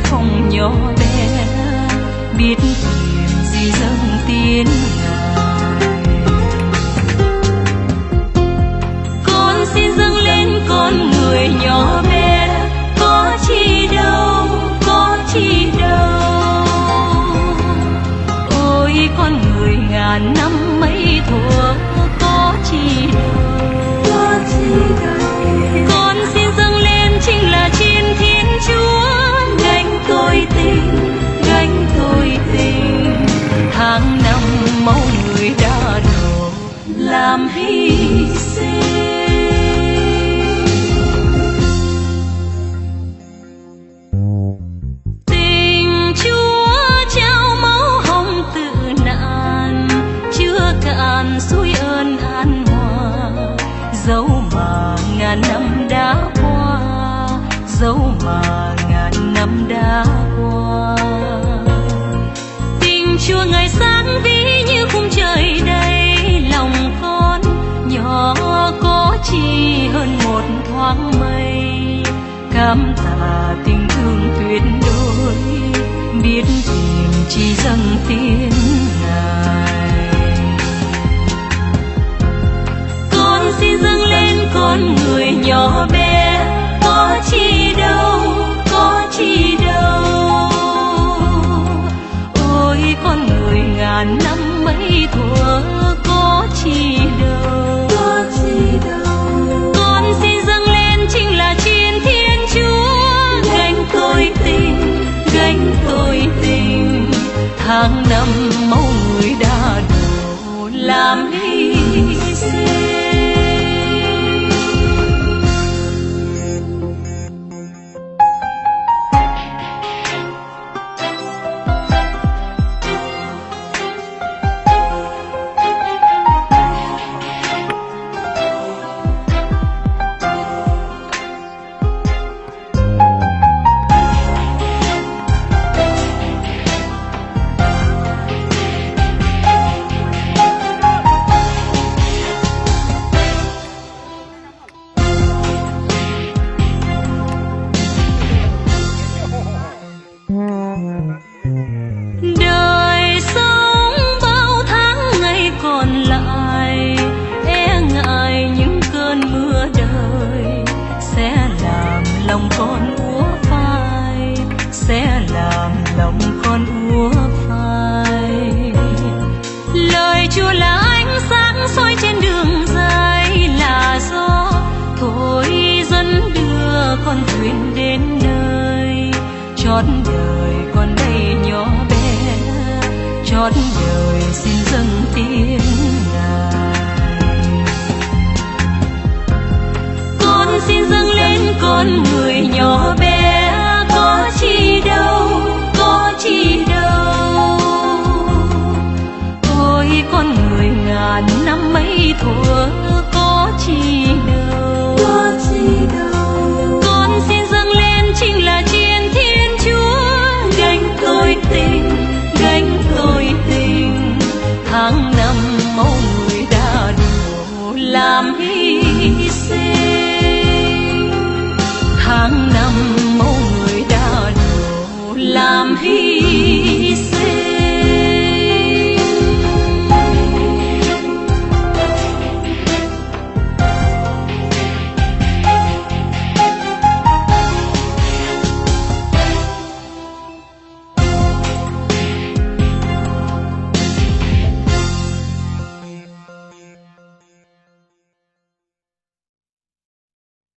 không nhỏ bé, biết tìm gì dâng tiếng Ngài. Con xin dâng lên con người nhỏ bé, có chi đâu, có chi đâu. Ôi con người ngàn năm mấy thuở, có chi đâu, có chi đâu. Con xin dâng lên chính là chiến Thiên Chúa, gánh tôi tình, gánh tôi tình. Tháng năm máu người đã đổ làm hy sinh. Tình Chúa trao máu hồng tự nạn, chưa cạn suối ơn an hòa. Dẫu mà ngàn năm đã qua, dẫu mà ngàn năm đã qua, tình Chúa Ngài sáng vĩ như khung trời đây. Lòng con nhỏ có chi hơn một thoáng mây, cảm tạ tình thương tuyệt đối, biết tìm chỉ dâng tiếng Ngài. Con xin dâng lên con người nhỏ bé, có chi đâu, có chi đâu. Ôi con người ngàn năm mấy thuở, có chi đâu, có chi đâu. Con xin dâng lên chính là chiến Thiên Chúa, gánh tôi tình, gánh tôi tình. Tháng năm máu người đã đổ làm hy sinh. Đời sống bao tháng ngày còn lại, e ngại những cơn mưa đời sẽ làm lòng con úa phai, sẽ làm lòng con úa phai. Lời Chúa là ánh sáng soi trên đường dài, là gió thổi dẫn đưa con thuyền đến nơi. Chót đời con đây nhỏ bé, chót đời xin dâng tiếng Ngài. Con xin dâng lên con người